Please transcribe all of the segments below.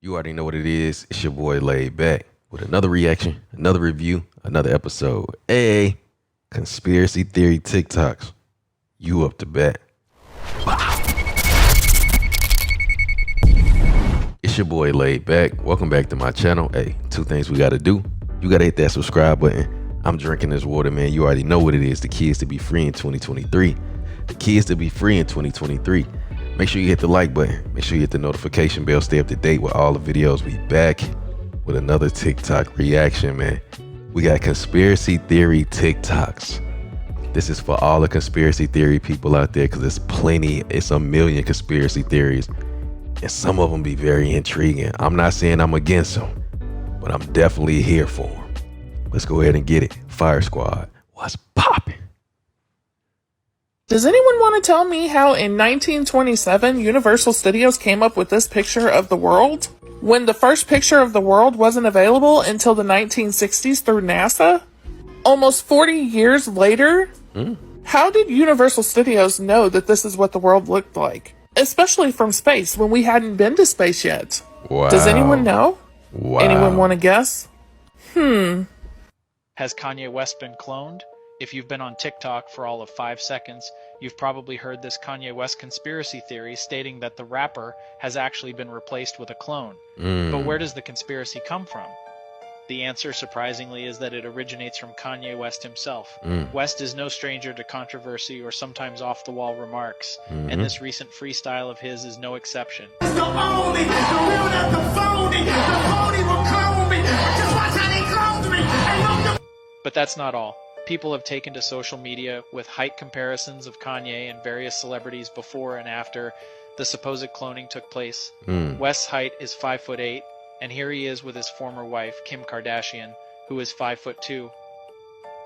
You already know what it is. It's your boy Laid Back with another reaction, another review, another episode. Hey, conspiracy theory TikToks. You up to bat. It's your boy Laid Back. Welcome back to my channel. Hey, two things we got to do. You got to hit that subscribe button. I'm drinking this water, man. You already know what it is. The kids to be free in 2023. The kids to be free in 2023. Make sure you hit the like button. Make sure you hit the notification bell. Stay up to date with all the videos. We back with another TikTok reaction, man. We got conspiracy theory TikToks. This is for all the conspiracy theory people out there, because there's plenty. It's a million conspiracy theories, and some of them be very intriguing. I'm not saying I'm against them, but I'm definitely here for them. Let's go ahead and get it. Fire Squad, what's popping? Does anyone want to tell me how in 1927 Universal Studios came up with this picture of the world, when the first picture of the world wasn't available until the 1960s through NASA? Almost 40 years later? How did Universal Studios know that this is what the world looked like? Especially from space, when we hadn't been to space yet. Wow. Does anyone know? Wow. Anyone want to guess? Has Kanye West been cloned? If you've been on TikTok for all of 5 seconds, you've probably heard this Kanye West conspiracy theory stating that the rapper has actually been replaced with a clone. But where does the conspiracy come from? The answer, surprisingly, is that it originates from Kanye West himself. West is no stranger to controversy or sometimes off-the-wall remarks, and this recent freestyle of his is no exception. The only, the real, not the phony. The phony will clone me. Just watch how they cloned me. And look, But that's not all. People have taken to social media with height comparisons of Kanye and various celebrities before and after the supposed cloning took place. West's height is 5'8", and here he is with his former wife, Kim Kardashian, who is 5'2".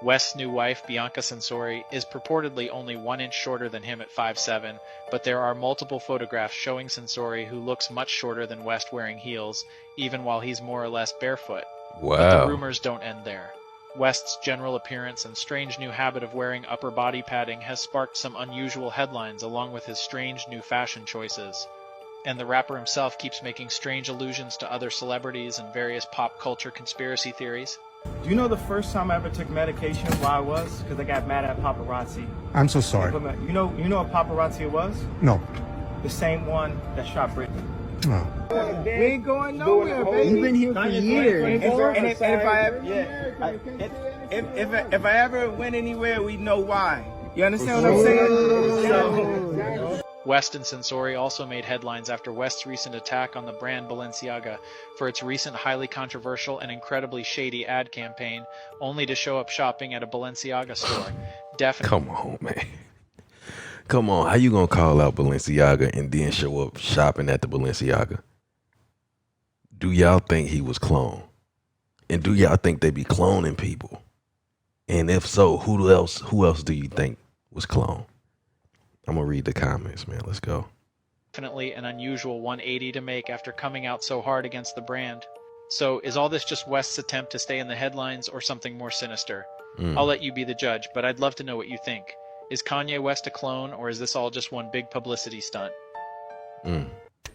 West's new wife, Bianca Censori, is purportedly only 1 inch shorter than him at 5'7", but there are multiple photographs showing Censori, who looks much shorter than West, wearing heels, even while he's more or less barefoot. Wow. But the rumors don't end there. West's general appearance and strange new habit of wearing upper body padding has sparked some unusual headlines, along with his strange new fashion choices. And the rapper himself keeps making strange allusions to other celebrities and various pop culture conspiracy theories. Do you know the first time I ever took medication, why I was? Because I got mad at paparazzi. I'm so sorry. You know what paparazzi was? No. The same one that shot Britney. No. We ain't going nowhere, baby. You've been here for years. If I ever went anywhere, we know why. You understand what I'm saying? West and Censori also made headlines after West's recent attack on the brand Balenciaga for its recent highly controversial and incredibly shady ad campaign, only to show up shopping at a Balenciaga store. Come on, man. Come on. How you gonna call out Balenciaga and then show up shopping at the Balenciaga? Do y'all think he was cloned? And do y'all think they be cloning people? And if so, who else do you think was cloned? I'm gonna read the comments, man. Let's go. Definitely an unusual 180 to make after coming out so hard against the brand. So is all this just West's attempt to stay in the headlines or something more sinister? I'll let you be the judge, but I'd love to know what you think. Is Kanye West a clone, or is this all just one big publicity stunt?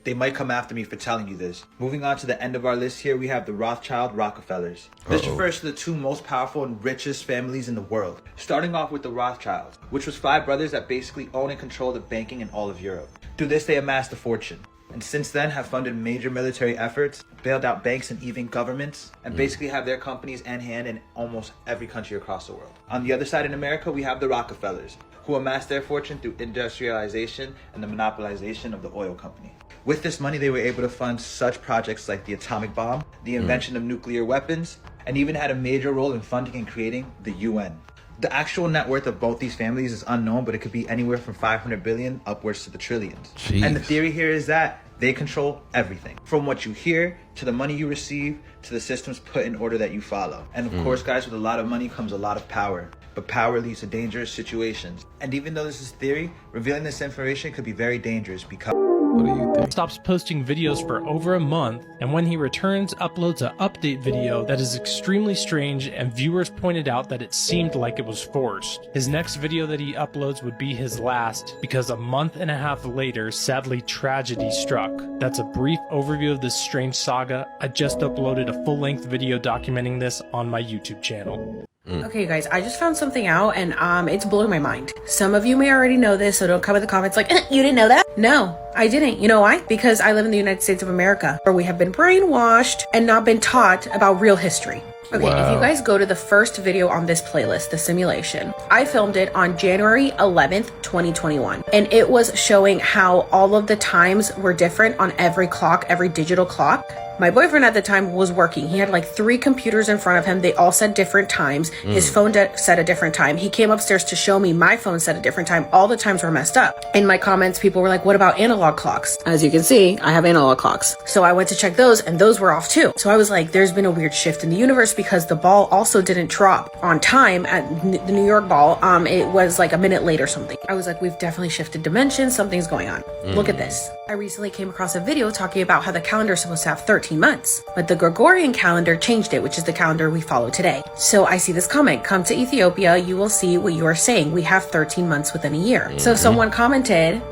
They might come after me for telling you this. Moving on to the end of our list here, we have the Rockefellers. This refers to the two most powerful and richest families in the world. Starting off with the Rothschilds, which was 5 brothers that basically own and control the banking in all of Europe. Through this, they amassed a fortune, and since then have funded major military efforts, bailed out banks and even governments, and basically have their companies and hand in almost every country across the world. On the other side in America, we have the Rockefellers, who amassed their fortune through industrialization and the monopolization of the oil company. With this money, they were able to fund such projects like the atomic bomb, the invention of nuclear weapons, and even had a major role in funding and creating the UN. The actual net worth of both these families is unknown, but it could be anywhere from 500 billion upwards to the trillions. Jeez. And the theory here is that they control everything, from what you hear, to the money you receive, to the systems put in order that you follow. And of course, guys, with a lot of money comes a lot of power. But power leads to dangerous situations. And even though this is theory, revealing this information could be very dangerous because What do you think? Stops posting videos for over a month, and when he returns, uploads an update video that is extremely strange, and viewers pointed out that it seemed like it was forced. His next video that he uploads would be his last, because a month and a half later, sadly, tragedy struck. That's a brief overview of this strange saga. I just uploaded a full-length video documenting this on my YouTube channel. Okay, guys, I just found something out, and it's blowing my mind. Some of you may already know this, so don't come in the comments like, you didn't know that? No, I didn't. You know why? Because I live in the United States of America, where we have been brainwashed and not been taught about real history. Okay, Wow. If you guys go to the first video on this playlist, the simulation, I filmed it on January 11th, 2021. And it was showing how all of the times were different on every clock, every digital clock. My boyfriend at the time was working. He had like 3 computers in front of him. They all said different times. His phone said a different time. He came upstairs to show me my phone said a different time. All the times were messed up. In my comments, people were like, what about analog clocks? As you can see, I have analog clocks. So I went to check those and those were off too. So I was like, there's been a weird shift in the universe because the ball also didn't drop on time at the New York ball. It was like a minute late or something. I was like, we've definitely shifted dimensions. Something's going on. Look at this. I recently came across a video talking about how the calendar is supposed to have 13 months, but the Gregorian calendar changed it, which is the calendar we follow today. So I see this comment, come to Ethiopia, you will see what you are saying. We have 13 months within a year. So someone commented,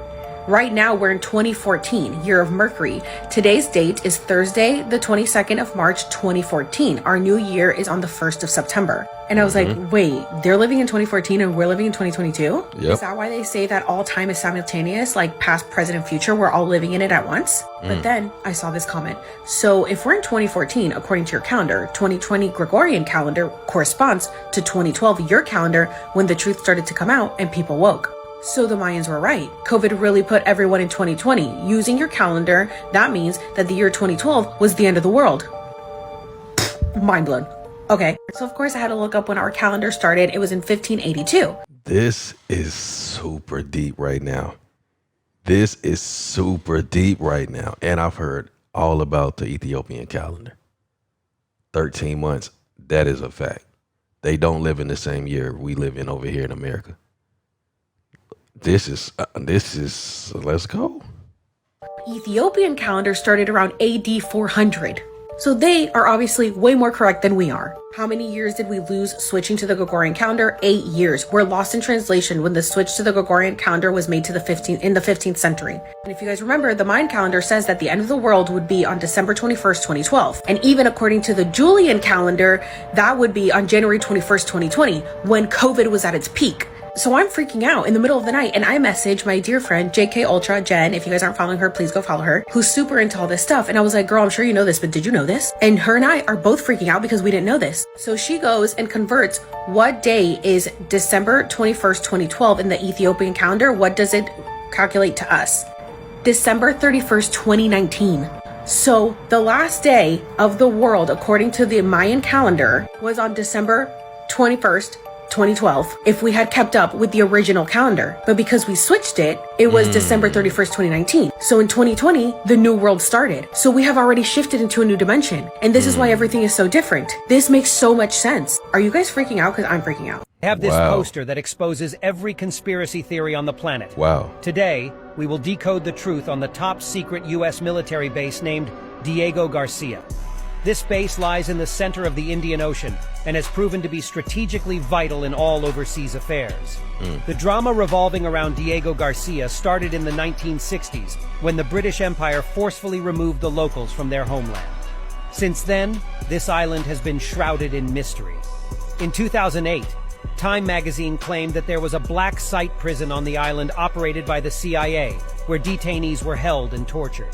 right now we're in 2014, year of Mercury. Today's date is Thursday, the 22nd of March, 2014. Our new year is on the 1st of September. And I was like, wait, they're living in 2014 and we're living in 2022? Yep. Is that why they say that all time is simultaneous, like past, present, and future? We're all living in it at once? But then I saw this comment. So if we're in 2014, according to your calendar, 2020 Gregorian calendar corresponds to 2012, your calendar, when the truth started to come out and people woke. So the Mayans were right. COVID really put everyone in 2020. Using your calendar, that means that the year 2012 was the end of the world. Mind blown. Okay, so of course I had to look up when our calendar started. It was in 1582. This is super deep right now. This is super deep right now. And I've heard all about the Ethiopian calendar. 13 months. That is a fact. They don't live in the same year we live in over here in America. This is, let's go. Ethiopian calendar started around AD 400. So they are obviously way more correct than we are. How many years did we lose switching to the Gregorian calendar? 8 years. We're lost in translation when the switch to the Gregorian calendar was made to the 15th century. And if you guys remember, the Mayan calendar says that the end of the world would be on December 21st, 2012. And even according to the Julian calendar, that would be on January 21st, 2020, when COVID was at its peak. So I'm freaking out in the middle of the night and I message my dear friend JK Ultra Jen. If you guys aren't following her, please go follow her, who's super into all this stuff. And I was like, girl, I'm sure you know this, but did you know this? And her and I are both freaking out because we didn't know this. So she goes and converts what day is December 21st, 2012 in the Ethiopian calendar. What does it calculate to us? December 31st, 2019. So the last day of the world, according to the Mayan calendar, was on December 21st, 2012, if we had kept up with the original calendar. But because we switched it, it was December 31st, 2019. So in 2020, the new world started. So we have already shifted into a new dimension. And this is why everything is so different. This makes so much sense. Are you guys freaking out? Because I'm freaking out. I have this Wow. poster that exposes every conspiracy theory on the planet. Wow. Today, we will decode the truth on the top secret U.S. military base named Diego Garcia. This base lies in the center of the Indian Ocean and has proven to be strategically vital in all overseas affairs. The drama revolving around Diego Garcia started in the 1960s when the British Empire forcefully removed the locals from their homeland. Since then, this island has been shrouded in mystery. In 2008, Time magazine claimed that there was a black site prison on the island operated by the CIA, where detainees were held and tortured.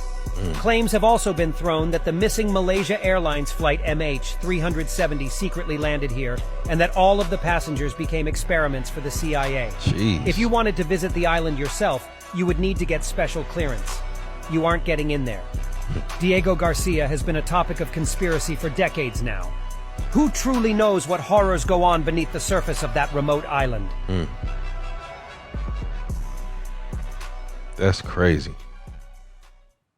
Claims have also been thrown that the missing Malaysia Airlines flight MH370 secretly landed here, and that all of the passengers became experiments for the CIA. Jeez. If you wanted to visit the island yourself, you would need to get special clearance. You aren't getting in there. Diego Garcia has been a topic of conspiracy for decades now. Who truly knows what horrors go on beneath the surface of that remote island? That's crazy.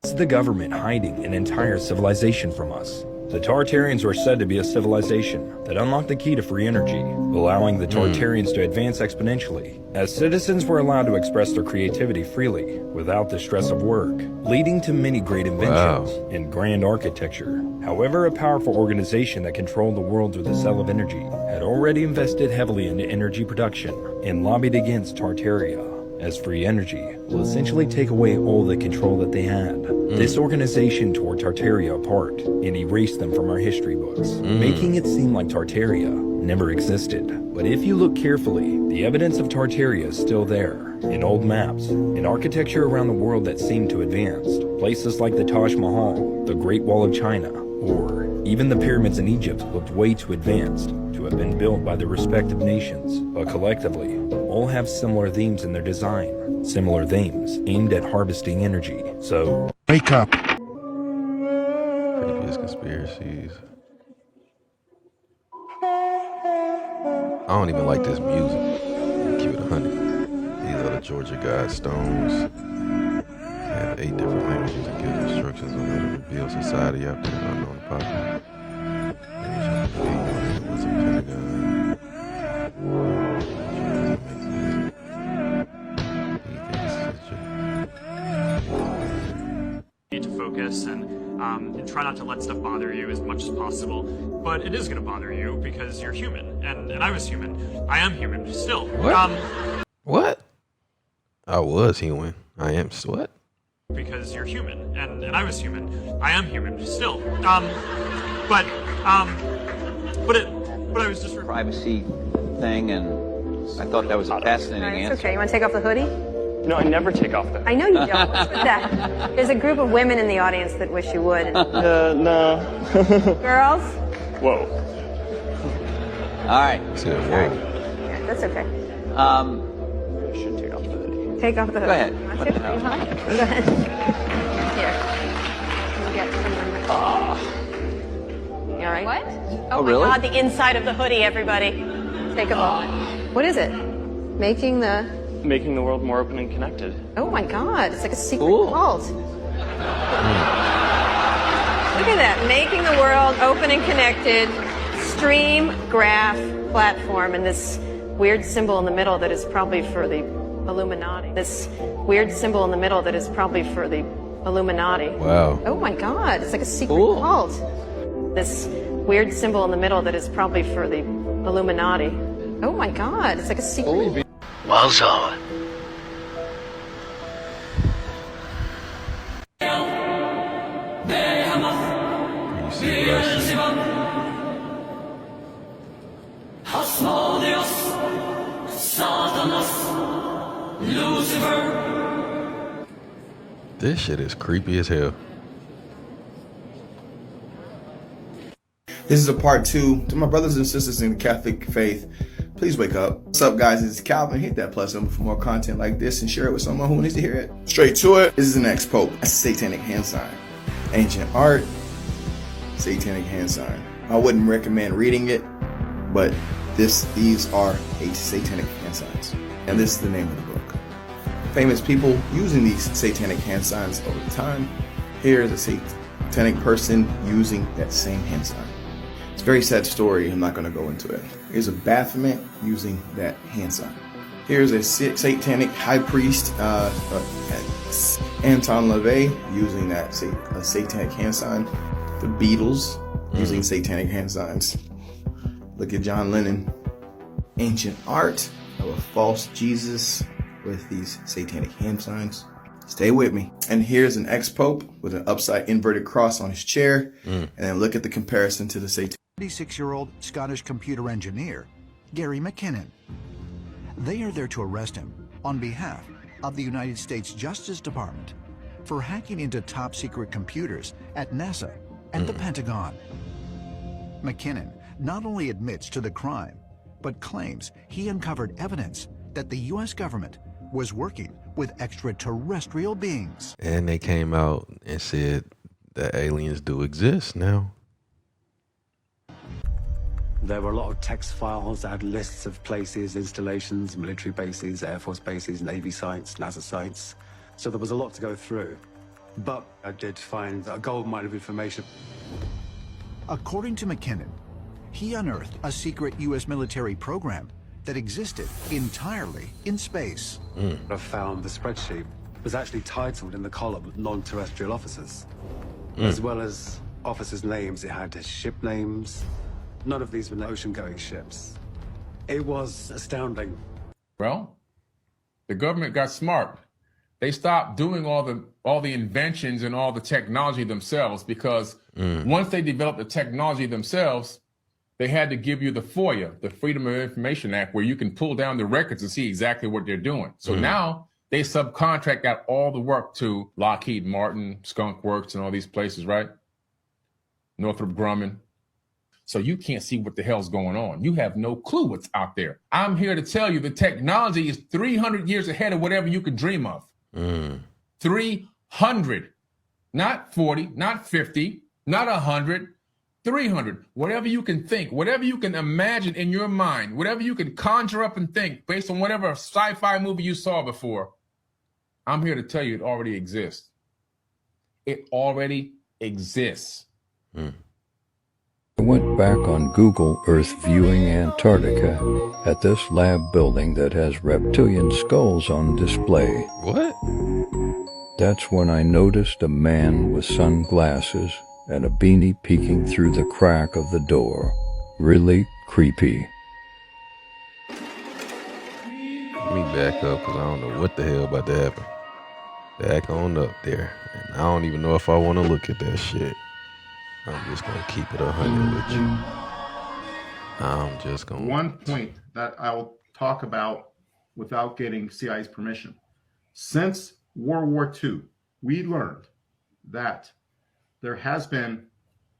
It's the government hiding an entire civilization from us. The Tartarians were said to be a civilization that unlocked the key to free energy, allowing the Tartarians to advance exponentially, as citizens were allowed to express their creativity freely, without the stress of work, leading to many great inventions and grand architecture. However, a powerful organization that controlled the world with a cell of energy had already invested heavily into energy production and lobbied against Tartaria, as free energy will essentially take away all the control that they had. This organization tore Tartaria apart and erased them from our history books, making it seem like Tartaria never existed. But if you look carefully, the evidence of Tartaria is still there, in old maps, in architecture around the world that seemed to advance, places like the Taj Mahal, the Great Wall of China, or even the pyramids in Egypt looked way too advanced to have been built by the respective nations, but collectively, all have similar themes in their design, similar themes aimed at harvesting energy. So, wake up. Previous conspiracies. I don't even like this music. Keep it 100. These are the Georgia Godstones. Have 8 different languages and give instructions on how to rebuild society after an unknown apocalypse. It was a Pentagon. Need to focus and try not to let stuff bother you as much as possible. But it is going to bother you because you're human, and I was human. I am human still. What? What? I was human. I am what? Because you're human, and I was human. I am human still. But I was just privacy thing, and I thought that was a fascinating answer. Okay, you want to take off the hoodie? No, I never take off the hoodie. I know you don't. What's with that? There's a group of women in the audience that wish you would. No. Girls? Whoa. All right. Yeah, that's okay. I should take off the hoodie. Take off the hoodie. Go ahead. Want to? Go ahead. Here. You get some. You all right? What? Oh, really? my God, the inside of the hoodie, everybody. Take a moment. What is it? Making the world more open and connected. Oh my God, it's like a secret cult. Look at that, making the world open and connected, stream, graph, platform, and this weird symbol in the middle that is probably for the Illuminati. This weird symbol in the middle that is probably for the Illuminati. Wow. Oh my God, it's like a secret cult. This weird symbol in the middle that is probably for the Illuminati. Oh my God, it's like a secret. Wowza. You see what I see? This shit is creepy as hell. This is a part 2 to my brothers and sisters in the Catholic faith. Please wake up. What's up, guys? It's Calvin. Hit that plus number for more content like this and share it with someone who needs to hear it. Straight to it. This is an ex-pope. That's a satanic hand sign. Ancient art, satanic hand sign. I wouldn't recommend reading it, but these are satanic hand signs. And this is the name of the book. Famous people using these satanic hand signs over the time. Here is a satanic person using that same hand sign. It's a very sad story. I'm not going to go into it. Here's a Baphomet using that hand sign. Here's a satanic high priest, Anton LaVey, using that satanic hand sign. The Beatles using satanic hand signs. Look at John Lennon. Ancient art of a false Jesus with these satanic hand signs. Stay with me. And here's an ex-pope with an upside inverted cross on his chair. And then look at the comparison to the satanic. 36-year-old Scottish computer engineer, Gary McKinnon. They are there to arrest him on behalf of the United States Justice Department for hacking into top-secret computers at NASA and the Pentagon. McKinnon not only admits to the crime, but claims he uncovered evidence that the U.S. government was working with extraterrestrial beings. And they came out and said that aliens do exist now. There were a lot of text files that had lists of places, installations, military bases, Air Force bases, Navy sites, NASA sites. So there was a lot to go through. But I did find a gold mine of information. According to McKinnon, he unearthed a secret U.S. military program that existed entirely in space. I found the spreadsheet was actually titled in the column non-terrestrial officers, as well as officers' names. It had ship names. None of these were ocean-going ships. It was astounding. Well, the government got smart. They stopped doing all the inventions and all the technology themselves, because once they developed the technology themselves, they had to give you the FOIA, the Freedom of Information Act, where you can pull down the records and see exactly what they're doing. So now they subcontract out all the work to Lockheed Martin, Skunk Works, and all these places, right? Northrop Grumman. So you can't see what the hell's going on. You have no clue what's out there. I'm here to tell you the technology is 300 years ahead of whatever you could dream of. 300, not 40, not 50, not 100, 300. Whatever you can think, whatever you can imagine in your mind, whatever you can conjure up and think based on whatever sci-fi movie you saw before, I'm here to tell you it already exists. It already exists. I went back on Google Earth viewing Antarctica at this lab building that has reptilian skulls on display. What? That's when I noticed a man with sunglasses and a beanie peeking through the crack of the door. Really creepy. Let me back up, because I don't know what the hell about to happen. Back on up there. And I don't even know if I want to look at that shit. I'm just going to keep it 100 with you. I'm just going to... One point that I will talk about without getting CIA's permission. Since World War II, we learned that there has been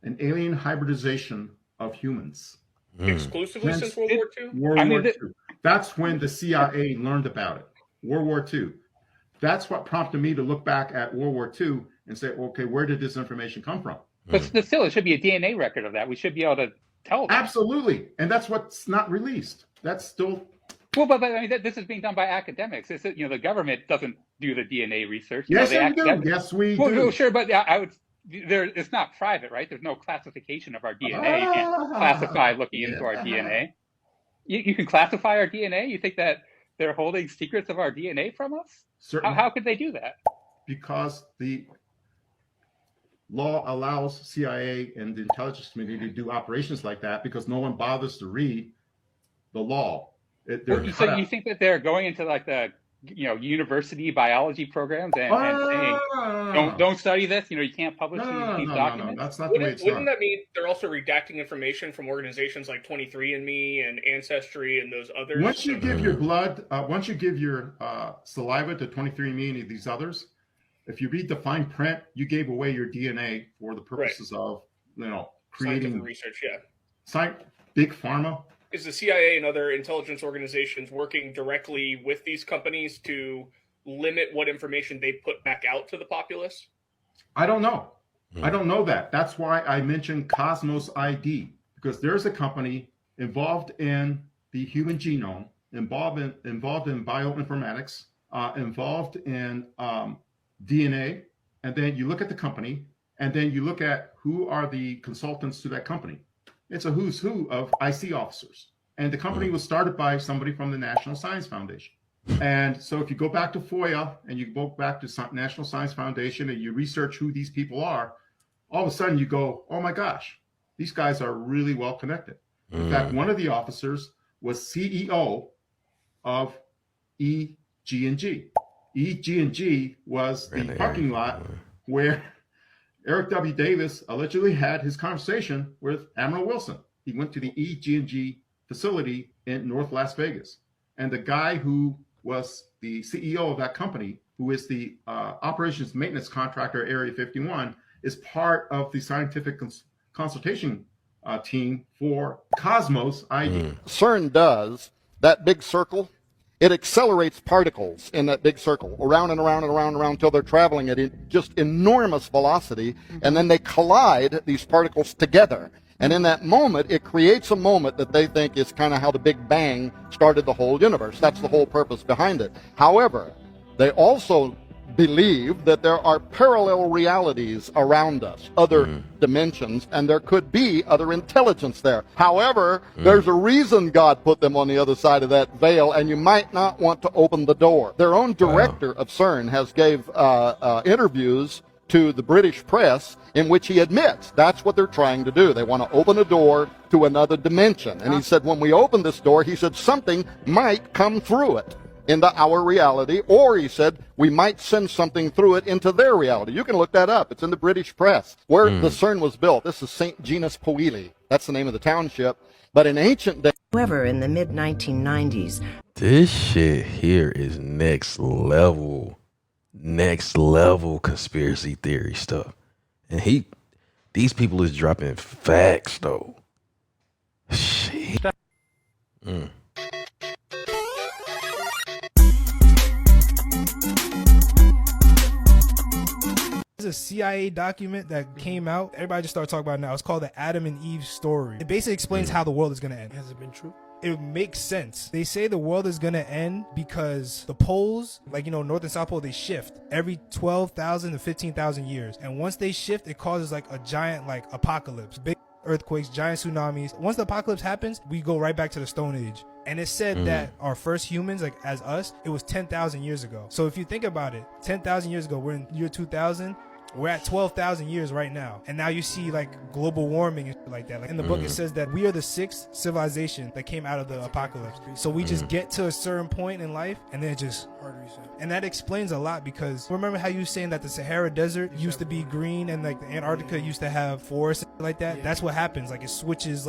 an alien hybridization of humans. Exclusively since World War II? World War II. That's when the CIA learned about it. World War II. That's what prompted me to look back at World War II and say, okay, where did this information come from? But still, it should be a DNA record of that. We should be able to tell them. Absolutely. And that's what's not released. That's still... Well, but I mean, this is being done by academics. It's, you know, the government doesn't do the DNA research. Yes, we do. Yes, we do. Well, sure, but I would... it's not private, right? There's no classification of our DNA. You can't classify looking into our DNA. You can classify our DNA? You think that they're holding secrets of our DNA from us? Certainly. How could they do that? Because the law allows CIA and the intelligence community to do operations like that, because no one bothers to read the law. So you think that they're going into like the university biology programs and saying, don't study this, you can't publish these documents? No, that's not the way it's done. Wouldn't that mean they're also redacting information from organizations like 23andMe and Ancestry and those others? Once you give your blood, once you give your saliva to 23andMe and these others, if you read the fine print, you gave away your DNA for the purposes of, creating scientific research. Yeah. Big pharma. Is the CIA and other intelligence organizations working directly with these companies to limit what information they put back out to the populace? I don't know. I don't know that. That's why I mentioned Cosmos ID, because there's a company involved in the human genome, involved in bioinformatics, involved in DNA, and then you look at the company, and then you look at who are the consultants to that company. It's a who's who of IC officers. And the company was started by somebody from the National Science Foundation. And so if you go back to FOIA and you go back to National Science Foundation and you research who these people are, all of a sudden you go, oh my gosh, these guys are really well connected. In fact, one of the officers was CEO of EG&G. EG&G was the parking lot where Eric W. Davis allegedly had his conversation with Admiral Wilson. He went to the EG&G facility in North Las Vegas. And the guy who was the CEO of that company, who is the operations maintenance contractor, Area 51, is part of the scientific consultation team for Cosmos ID. CERN does that big circle. It accelerates particles in that big circle around and around and around and around until they're traveling at just enormous velocity, and then they collide these particles together. And in that moment, it creates a moment that they think is kind of how the Big Bang started the whole universe. That's the whole purpose behind it. However, they also believe that there are parallel realities around us, other dimensions, and there could be other intelligence there. However, there's a reason God put them on the other side of that veil, and you might not want to open the door. Their own director of CERN has gave interviews to the British press in which he admits that's what they're trying to do. They want to open a door to another dimension. And he said, when we open this door, he said, something might come through it into our reality, or he said, we might send something through it into their reality. You can look that up. It's in the British press. Where the CERN was built, this is St. Genus Powili. That's the name of the township. But in ancient days... However, in the mid-1990s... This shit here is next level conspiracy theory stuff. And these people is dropping facts, though. Shit. There's a CIA document that came out. Everybody just started talking about it now. It's called the Adam and Eve story. It basically explains how the world is going to end. Has it been true? It makes sense. They say the world is going to end because the poles, like, North and South Pole, they shift every 12,000 to 15,000 years. And once they shift, it causes like a giant apocalypse. Big earthquakes, giant tsunamis. Once the apocalypse happens, we go right back to the Stone Age. And it said that our first humans, like as us, it was 10,000 years ago. So if you think about it, 10,000 years ago, we're in year 2000. We're at 12,000 years right now. And now you see like global warming and shit like that. Like in the book, it says that we are the sixth civilization that came out of the apocalypse. So we just get to a certain point in life and then it just hard reset. And that explains a lot because remember how you were saying that the Sahara Desert used to be green and like the Antarctica used to have forests and like that? Yeah. That's what happens. Like it switches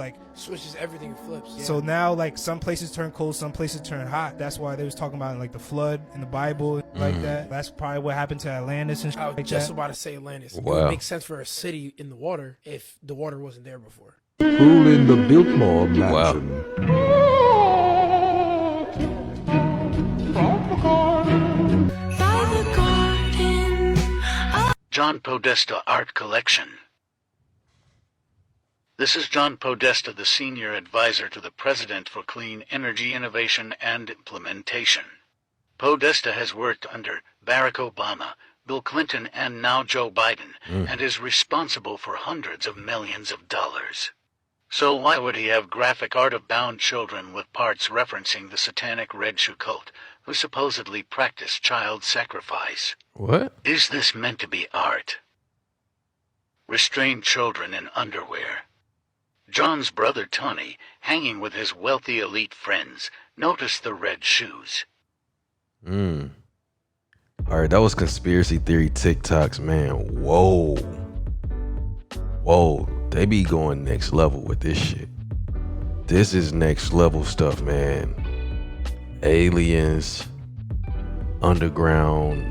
everything, flips. Yeah. So now like some places turn cold, some places turn hot. That's why they was talking about like the flood in the Bible like that. That's probably what happened to Atlantis and shit like just that. About to say Atlantis. Wow. It would make sense for a city in the water if the water wasn't there before. Pool in the Biltmore mansion. John Podesta Art Collection. This is John Podesta, the Senior Advisor to the President for Clean Energy Innovation and Implementation. Podesta has worked under Barack Obama, Bill Clinton, and now Joe Biden, and is responsible for hundreds of millions of dollars. So why would he have graphic art of bound children with parts referencing the Satanic Red Shoe cult, who supposedly practice child sacrifice? What? Is this meant to be art? Restrained children in underwear. John's brother Tony, hanging with his wealthy elite friends, noticed the red shoes. All right, that was conspiracy theory TikToks, man. Whoa. They be going next level with this shit. This is next level stuff, man. Aliens, underground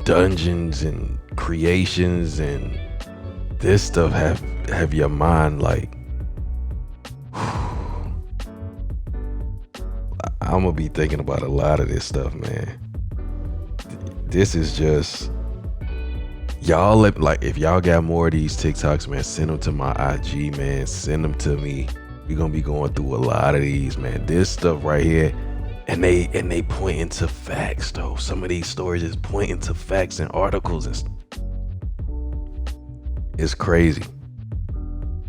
dungeons and creations, and this stuff have your mind like I'm gonna be thinking about a lot of this stuff, man. This is just y'all like if y'all got more of these TikToks, man, send them to my IG, man. Send them to me. We're gonna be going through a lot of these, man. This stuff right here, and they pointing to facts though. Some of these stories is pointing to facts and articles and it's crazy.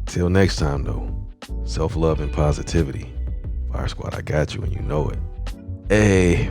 Till next time though, self-love and positivity. Fire Squad, I got you and you know it. Hey.